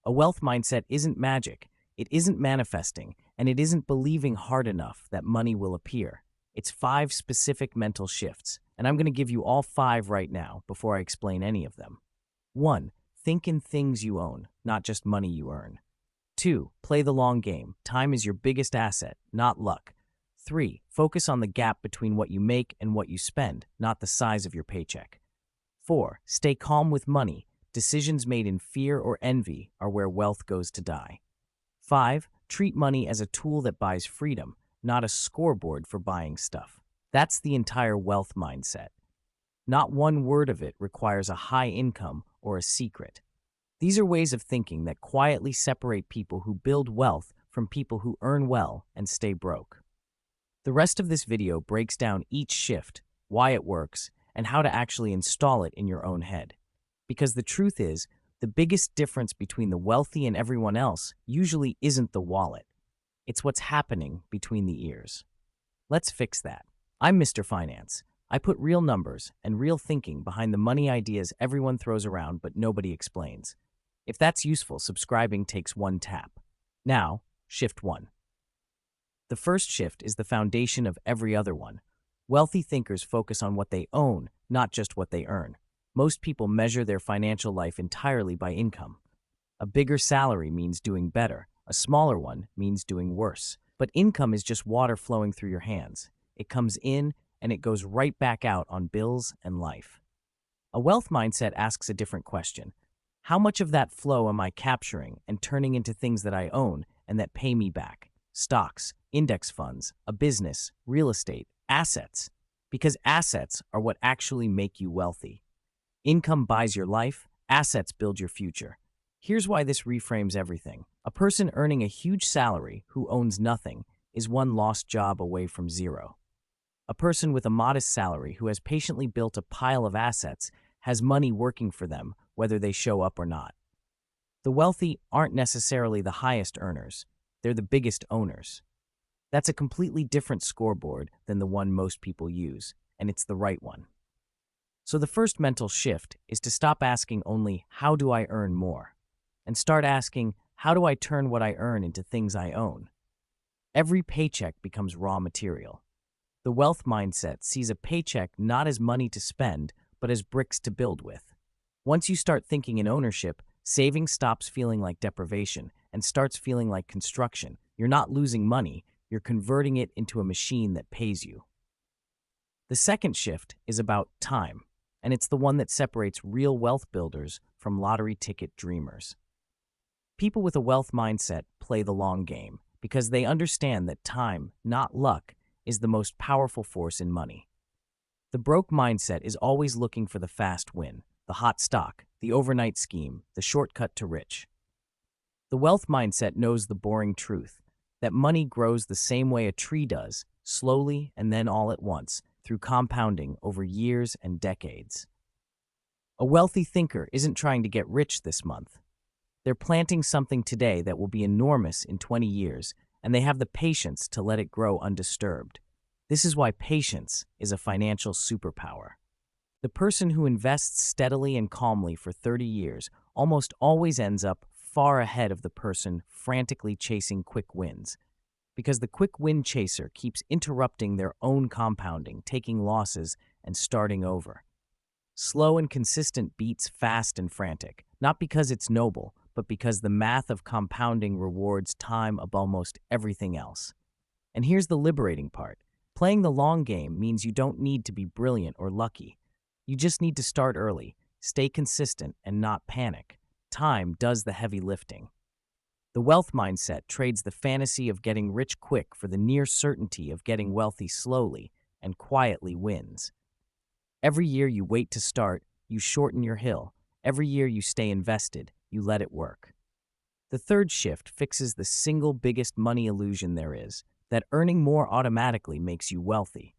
A wealth mindset isn't magic, it isn't manifesting, and it isn't believing hard enough that money will appear. It's 5 specific mental shifts, and I'm going to give you all 5 right now before I explain any of them. 1. Think in things you own, not just money you earn. 2. Play the long game. Time is your biggest asset, not luck. 3. Focus on the gap between what you make and what you spend, not the size of your paycheck. 4. Stay calm with money. Decisions made in fear or envy are where wealth goes to die. 5. Treat money as a tool that buys freedom, not a scoreboard for buying stuff. That's the entire wealth mindset. Not one word of it requires a high income or a secret. These are ways of thinking that quietly separate people who build wealth from people who earn well and stay broke. The rest of this video breaks down each shift, why it works, and how to actually install it in your own head. Because the truth is, the biggest difference between the wealthy and everyone else usually isn't the wallet. It's what's happening between the ears. Let's fix that. I'm Mr. Finance. I put real numbers and real thinking behind the money ideas everyone throws around but nobody explains. If that's useful, subscribing takes 1 tap. Now, shift 1. The first shift is the foundation of every other one. Wealthy thinkers focus on what they own, not just what they earn. Most people measure their financial life entirely by income. A bigger salary means doing better. A smaller one means doing worse. But income is just water flowing through your hands. It comes in and it goes right back out on bills and life. A wealth mindset asks a different question. How much of that flow am I capturing and turning into things that I own and that pay me back? Stocks, index funds, a business, real estate, assets. Because assets are what actually make you wealthy. Income buys your life, assets build your future. Here's why this reframes everything. A person earning a huge salary who owns nothing is one lost job away from zero. A person with a modest salary who has patiently built a pile of assets has money working for them, whether they show up or not. The wealthy aren't necessarily the highest earners. They're the biggest owners. That's a completely different scoreboard than the one most people use, and it's the right one. So the first mental shift is to stop asking only, how do I earn more? And start asking, how do I turn what I earn into things I own? Every paycheck becomes raw material. The wealth mindset sees a paycheck not as money to spend, but as bricks to build with. Once you start thinking in ownership, saving stops feeling like deprivation and starts feeling like construction. You're not losing money, you're converting it into a machine that pays you. The second shift is about time, and it's the one that separates real wealth builders from lottery ticket dreamers. People with a wealth mindset play the long game because they understand that time, not luck, is the most powerful force in money. The broke mindset is always looking for the fast win, the hot stock, the overnight scheme, the shortcut to rich. The wealth mindset knows the boring truth, that money grows the same way a tree does, slowly and then all at once, through compounding over years and decades. A wealthy thinker isn't trying to get rich this month. They're planting something today that will be enormous in 20 years, and they have the patience to let it grow undisturbed. This is why patience is a financial superpower. The person who invests steadily and calmly for 30 years almost always ends up far ahead of the person frantically chasing quick wins, because the quick win chaser keeps interrupting their own compounding, taking losses, and starting over. Slow and consistent beats fast and frantic, not because it's noble, but because the math of compounding rewards time above almost everything else. And here's the liberating part. Playing the long game means you don't need to be brilliant or lucky. You just need to start early, stay consistent, and not panic. Time does the heavy lifting. The wealth mindset trades the fantasy of getting rich quick for the near certainty of getting wealthy slowly and quietly wins. Every year you wait to start, you shorten your hill. Every year you stay invested, you let it work. The third shift fixes the single biggest money illusion there is, that earning more automatically makes you wealthy.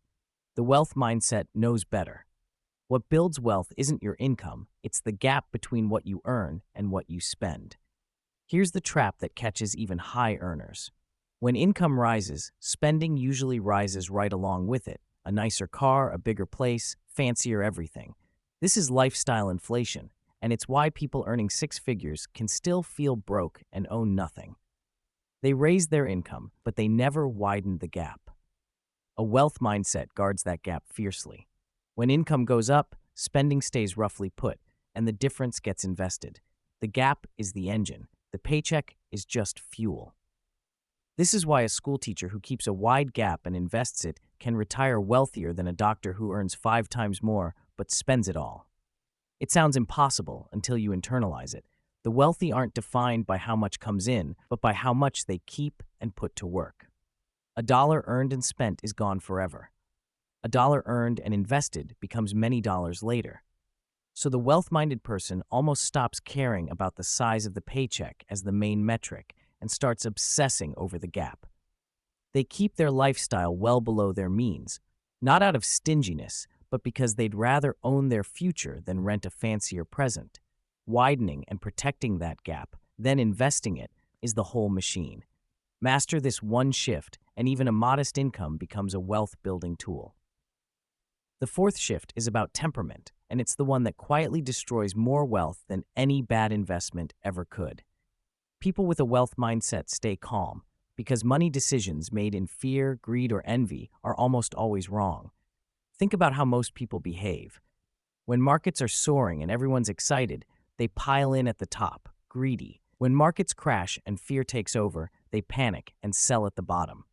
The wealth mindset knows better. What builds wealth isn't your income, it's the gap between what you earn and what you spend. Here's the trap that catches even high earners. When income rises, spending usually rises right along with it. A nicer car, a bigger place, fancier everything. This is lifestyle inflation, and it's why people earning six figures can still feel broke and own nothing. They raised their income, but they never widened the gap. A wealth mindset guards that gap fiercely. When income goes up, spending stays roughly put, and the difference gets invested. The gap is the engine. The paycheck is just fuel. This is why a schoolteacher who keeps a wide gap and invests it can retire wealthier than a doctor who earns 5 times more but spends it all. It sounds impossible until you internalize it. The wealthy aren't defined by how much comes in, but by how much they keep and put to work. A dollar earned and spent is gone forever. A dollar earned and invested becomes many dollars later. So the wealth-minded person almost stops caring about the size of the paycheck as the main metric and starts obsessing over the gap. They keep their lifestyle well below their means, not out of stinginess, but because they'd rather own their future than rent a fancier present. Widening and protecting that gap, then investing it, is the whole machine. Master this one shift, and even a modest income becomes a wealth-building tool. The fourth shift is about temperament, and it's the one that quietly destroys more wealth than any bad investment ever could. People with a wealth mindset stay calm, because money decisions made in fear, greed, or envy are almost always wrong. Think about how most people behave. When markets are soaring and everyone's excited, they pile in at the top, greedy. When markets crash and fear takes over, they panic and sell at the bottom.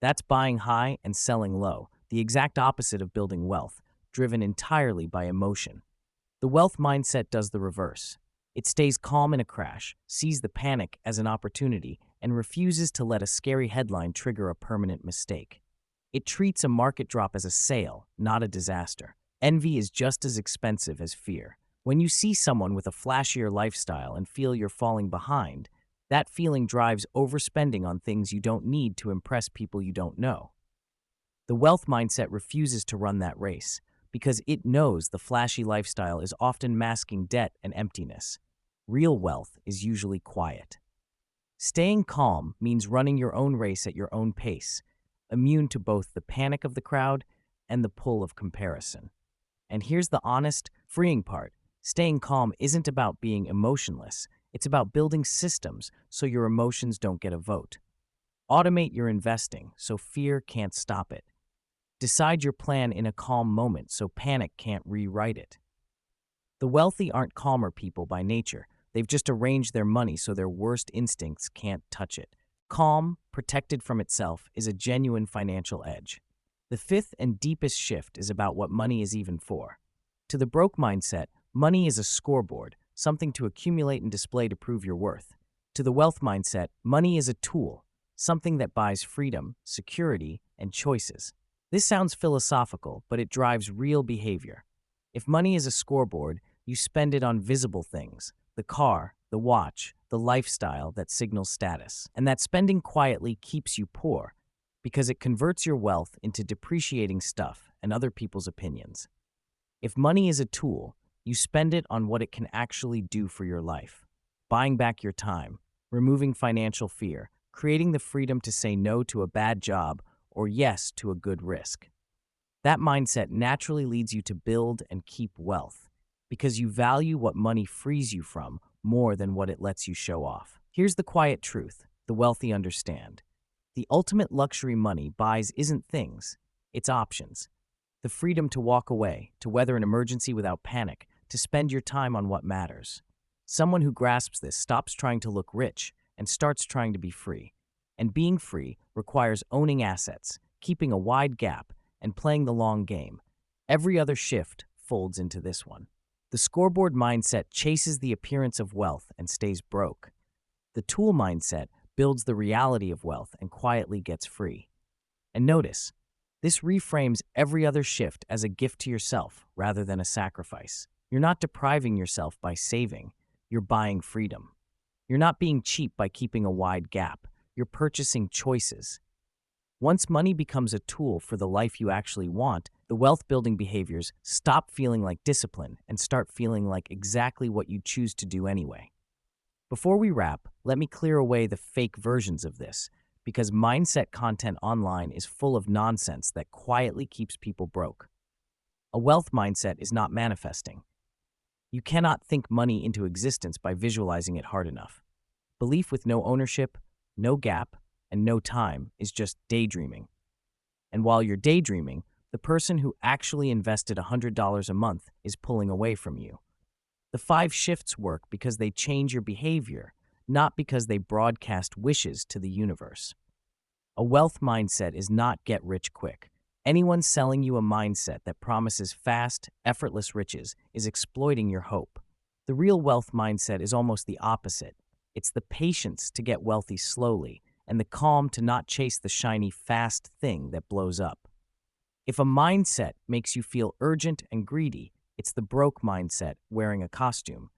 That's buying high and selling low, the exact opposite of building wealth, driven entirely by emotion. The wealth mindset does the reverse. It stays calm in a crash, sees the panic as an opportunity, and refuses to let a scary headline trigger a permanent mistake. It treats a market drop as a sale, not a disaster. Envy is just as expensive as fear. When you see someone with a flashier lifestyle and feel you're falling behind, that feeling drives overspending on things you don't need to impress people you don't know. The wealth mindset refuses to run that race because it knows the flashy lifestyle is often masking debt and emptiness. Real wealth is usually quiet. Staying calm means running your own race at your own pace, immune to both the panic of the crowd and the pull of comparison. And here's the honest, freeing part. Staying calm isn't about being emotionless. It's about building systems so your emotions don't get a vote. Automate your investing so fear can't stop it. Decide your plan in a calm moment so panic can't rewrite it. The wealthy aren't calmer people by nature. They've just arranged their money so their worst instincts can't touch it. Calm, protected from itself, is a genuine financial edge. The fifth and deepest shift is about what money is even for. To the broke mindset, money is a scoreboard, something to accumulate and display to prove your worth. To the wealth mindset, money is a tool, something that buys freedom, security, and choices. This sounds philosophical, but it drives real behavior. If money is a scoreboard, you spend it on visible things, the car, the watch, the lifestyle that signals status. And that spending quietly keeps you poor because it converts your wealth into depreciating stuff and other people's opinions. If money is a tool, you spend it on what it can actually do for your life. Buying back your time, removing financial fear, creating the freedom to say no to a bad job or yes to a good risk. That mindset naturally leads you to build and keep wealth because you value what money frees you from more than what it lets you show off. Here's the quiet truth the wealthy understand. The ultimate luxury money buys isn't things, it's options. The freedom to walk away, to weather an emergency without panic, to spend your time on what matters. Someone who grasps this stops trying to look rich and starts trying to be free. And being free requires owning assets, keeping a wide gap, and playing the long game. Every other shift folds into this one. The scoreboard mindset chases the appearance of wealth and stays broke. The tool mindset builds the reality of wealth and quietly gets free. And notice, this reframes every other shift as a gift to yourself rather than a sacrifice. You're not depriving yourself by saving, you're buying freedom. You're not being cheap by keeping a wide gap. You're purchasing choices. Once money becomes a tool for the life you actually want, the wealth-building behaviors stop feeling like discipline and start feeling like exactly what you choose to do anyway. Before we wrap, let me clear away the fake versions of this, because mindset content online is full of nonsense that quietly keeps people broke. A wealth mindset is not manifesting. You cannot think money into existence by visualizing it hard enough. Belief with no ownership, no gap, and no time is just daydreaming. And while you're daydreaming, the person who actually invested $100 a month is pulling away from you. The 5 shifts work because they change your behavior, not because they broadcast wishes to the universe. A wealth mindset is not get rich quick. Anyone selling you a mindset that promises fast, effortless riches is exploiting your hope. The real wealth mindset is almost the opposite. It's the patience to get wealthy slowly and the calm to not chase the shiny, fast thing that blows up. If a mindset makes you feel urgent and greedy, it's the broke mindset wearing a costume.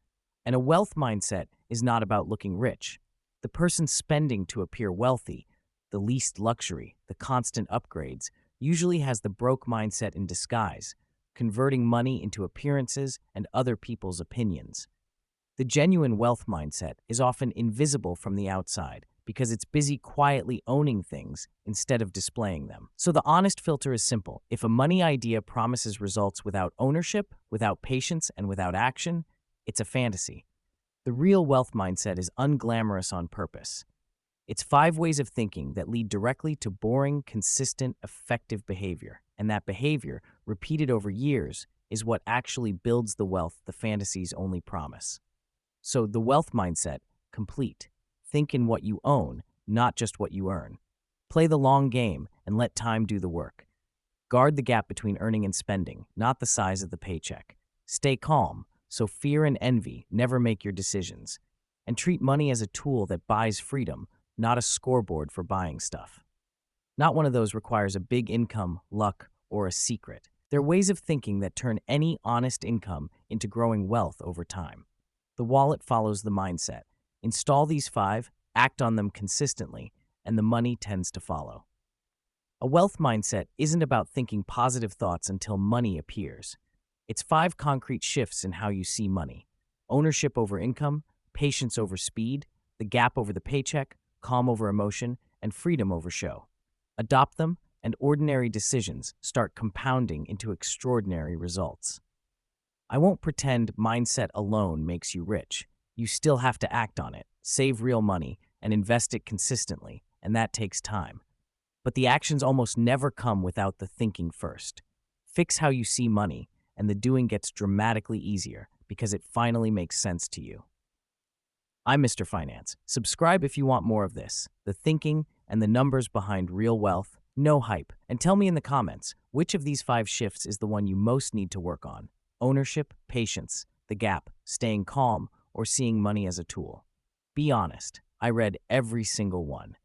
And a wealth mindset is not about looking rich. The person spending to appear wealthy, the least luxury, the constant upgrades, usually has the broke mindset in disguise, converting money into appearances and other people's opinions. The genuine wealth mindset is often invisible from the outside because it's busy quietly owning things instead of displaying them. So the honest filter is simple. If a money idea promises results without ownership, without patience, and without action, it's a fantasy. The real wealth mindset is unglamorous on purpose. It's 5 ways of thinking that lead directly to boring, consistent, effective behavior. And that behavior, repeated over years, is what actually builds the wealth the fantasies only promise. So the wealth mindset, complete. Think in what you own, not just what you earn. Play the long game and let time do the work. Guard the gap between earning and spending, not the size of the paycheck. Stay calm, so fear and envy never make your decisions. And treat money as a tool that buys freedom, not a scoreboard for buying stuff. Not one of those requires a big income, luck, or a secret. They're ways of thinking that turn any honest income into growing wealth over time. The wallet follows the mindset. Install these 5, act on them consistently, and the money tends to follow. A wealth mindset isn't about thinking positive thoughts until money appears. It's 5 concrete shifts in how you see money: ownership over income, patience over speed, the gap over the paycheck, calm over emotion, and freedom over show. Adopt them, and ordinary decisions start compounding into extraordinary results. I won't pretend mindset alone makes you rich. You still have to act on it, save real money, and invest it consistently, and that takes time. But the actions almost never come without the thinking first. Fix how you see money, and the doing gets dramatically easier because it finally makes sense to you. I'm Mr. Finance. Subscribe if you want more of this, the thinking and the numbers behind real wealth, no hype, and tell me in the comments which of these 5 shifts is the one you most need to work on: ownership, patience, the gap, staying calm, or seeing money as a tool. Be honest. I read every single one.